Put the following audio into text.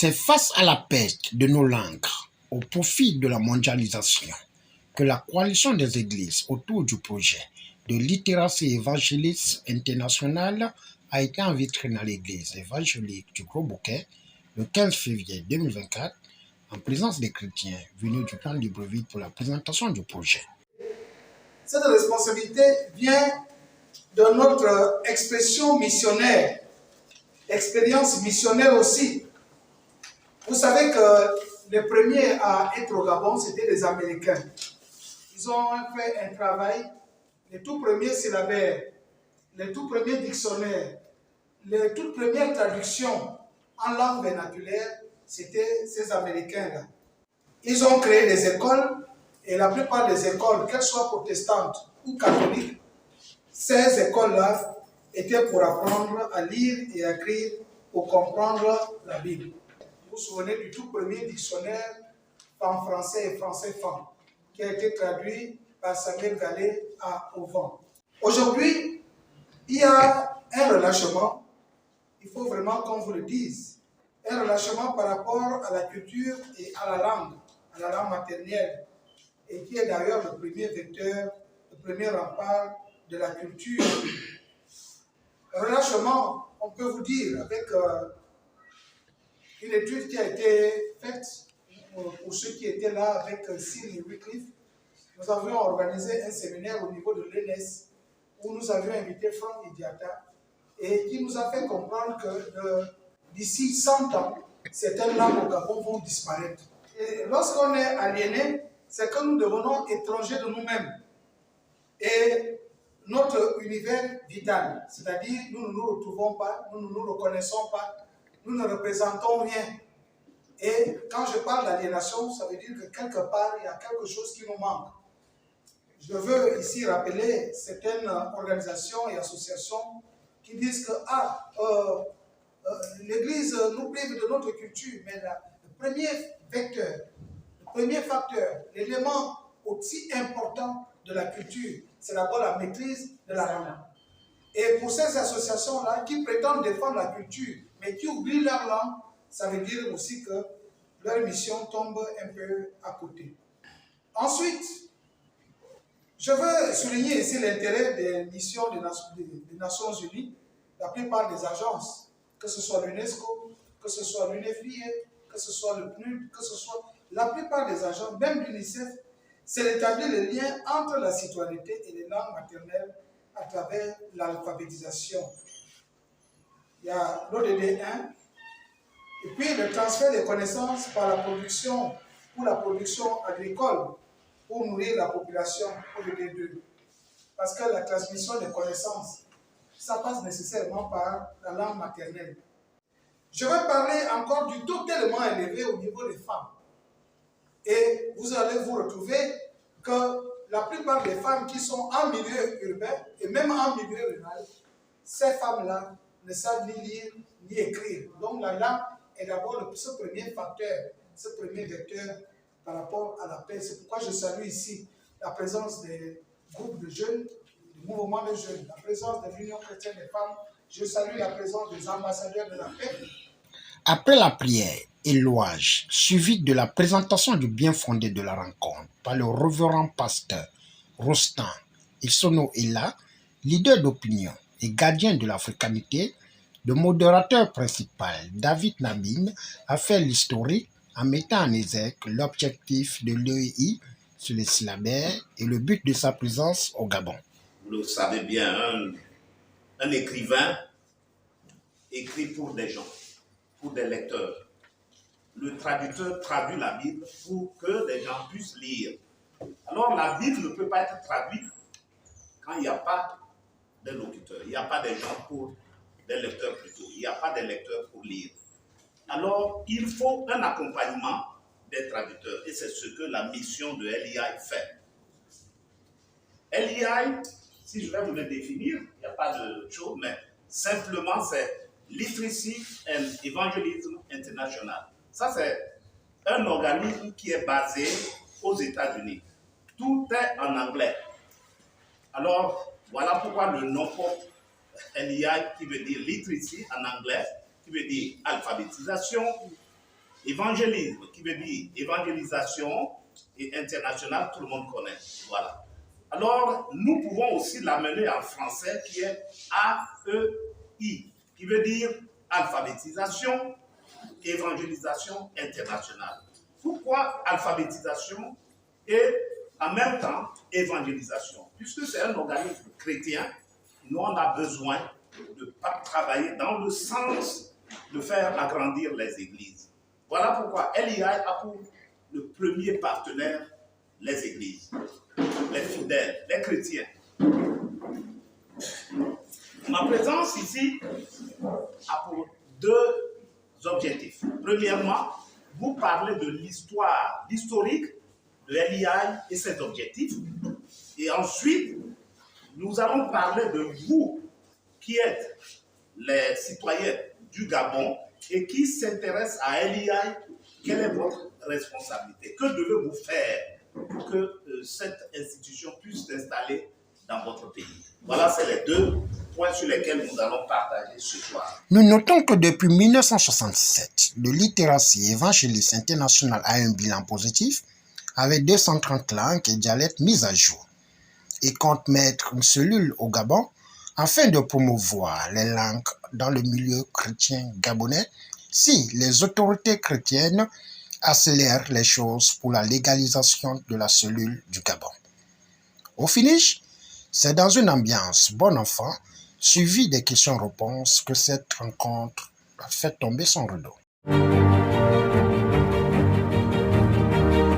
C'est face à la perte de nos langues au profit de la mondialisation que la coalition des églises autour du projet de littératie évangéliste internationale a été invitée dans l'église évangélique du Gros-Bouquet le 15 février 2024 en présence des chrétiens venus du plan Libreville pour la présentation du projet. Cette responsabilité vient de notre expression missionnaire, expérience missionnaire aussi. Vous savez que les premiers à être au Gabon, c'était les Américains. Ils ont fait un travail, les tout premiers syllabaires, les tout premiers dictionnaires, les toutes premières traductions en langue vernaculaire, c'était ces Américains-là. Ils ont créé des écoles, et la plupart des écoles, qu'elles soient protestantes ou catholiques, ces écoles-là étaient pour apprendre à lire et à écrire, pour comprendre la Bible. Vous vous souvenez du tout premier dictionnaire femme français et français femme, qui a été traduit par Samuel Gallet à Auvent. Aujourd'hui, il y a un relâchement, il faut vraiment qu'on vous le dise, un relâchement par rapport à la culture et à la langue maternelle, et qui est d'ailleurs le premier vecteur, le premier rempart de la culture. Relâchement, on peut vous dire, avec une étude qui a été faite pour ceux qui étaient là avec Cyril Wycliffe. Nous avions organisé un séminaire au niveau de l'ENS où nous avions invité Franck Idiata et qui nous a fait comprendre que d'ici 100 ans, certaines langues au Gabon vont disparaître. Et lorsqu'on est aliéné, c'est que nous devenons étrangers de nous-mêmes. Et notre univers vital, c'est-à-dire nous ne nous retrouvons pas, nous ne nous reconnaissons pas, nous ne représentons rien. Et quand je parle d'aliénation, ça veut dire que quelque part, il y a quelque chose qui nous manque. Je veux ici rappeler certaines organisations et associations qui disent que l'Église nous prive de notre culture, mais le premier vecteur, le premier facteur, l'élément aussi important de la culture, c'est d'abord la maîtrise de la langue. Et pour ces associations-là qui prétendent défendre la culture, mais qui oublient leur langue, ça veut dire aussi que leur mission tombe un peu à côté. Ensuite, je veux souligner ici l'intérêt des missions des Nations Unies, la plupart des agences, que ce soit l'UNESCO, que ce soit l'UNFPA, que ce soit le PNUD, que ce soit la plupart des agences, même l'UNICEF, c'est d'établir le lien entre la citoyenneté et les langues maternelles à travers l'alphabétisation. Il y a l'ODD 1, et puis le transfert des connaissances par la production, pour la production agricole, pour nourrir la population, ODD 2. Parce que la transmission des connaissances, ça passe nécessairement par la langue maternelle. Je vais parler encore du taux tellement élevé au niveau des femmes. Et vous allez vous retrouver que la plupart des femmes qui sont en milieu urbain et même en milieu rural, ces femmes-là ne savent ni lire ni écrire. Donc la langue est d'abord ce premier facteur, ce premier vecteur par rapport à la paix. C'est pourquoi je salue ici la présence des groupes de jeunes, du mouvement de jeunes, la présence de l'Union chrétienne des femmes. Je salue la présence des ambassadeurs de la paix. Après la prière et louange, suivie de la présentation du bien fondé de la rencontre par le révérend pasteur Rostan Isono Ela, leader d'opinion et gardien de l'africanité, le modérateur principal David Nabine a fait l'historique en mettant en exergue l'objectif de l'EI sur les syllabaires et le but de sa présence au Gabon. Vous le savez bien, un écrivain écrit pour des gens, pour des lecteurs. Le traducteur traduit la Bible pour que les gens puissent lire. Alors la Bible ne peut pas être traduite quand il n'y a pas de locuteurs, il n'y a pas de gens pour des lecteurs plutôt, il n'y a pas de lecteurs pour lire. Alors il faut un accompagnement des traducteurs et c'est ce que la mission de LEI fait. LEI, si je vais vous le définir, il n'y a pas de chose, mais simplement c'est Literacy and Evangelism International. Ça, c'est un organisme qui est basé aux États-Unis. Tout est en anglais. Alors, voilà pourquoi le nom porte LEI qui veut dire literacy en anglais, qui veut dire alphabétisation, Évangélisme, qui veut dire évangélisation et international, tout le monde connaît. Voilà. Alors, nous pouvons aussi l'amener en français qui est AEI, qui veut dire alphabétisation, évangélisation internationale. Pourquoi alphabétisation et en même temps évangélisation? Puisque c'est un organisme chrétien, nous on a besoin de travailler dans le sens de faire agrandir les églises. Voilà pourquoi LIA a pour le premier partenaire les églises, les fidèles, les chrétiens. Ma présence ici a pour deux objectifs. Premièrement, vous parlez de l'histoire, l'historique de LIA et ses objectifs. Et ensuite, nous allons parler de vous qui êtes les citoyens du Gabon et qui s'intéressent à LIA. Quelle est votre responsabilité? Que devez-vous faire pour que cette institution puisse s'installer dans votre pays? Voilà, c'est les deux points sur lesquels nous allons partager ce soir. Nous notons que depuis 1967, le Literacy Evangelist International a un bilan positif avec 230 langues et dialectes mis à jour et compte mettre une cellule au Gabon afin de promouvoir les langues dans le milieu chrétien gabonais si les autorités chrétiennes accélèrent les choses pour la légalisation de la cellule du Gabon. Au finish, c'est dans une ambiance bon enfant, suivie des questions-réponses, que cette rencontre a fait tomber son rideau.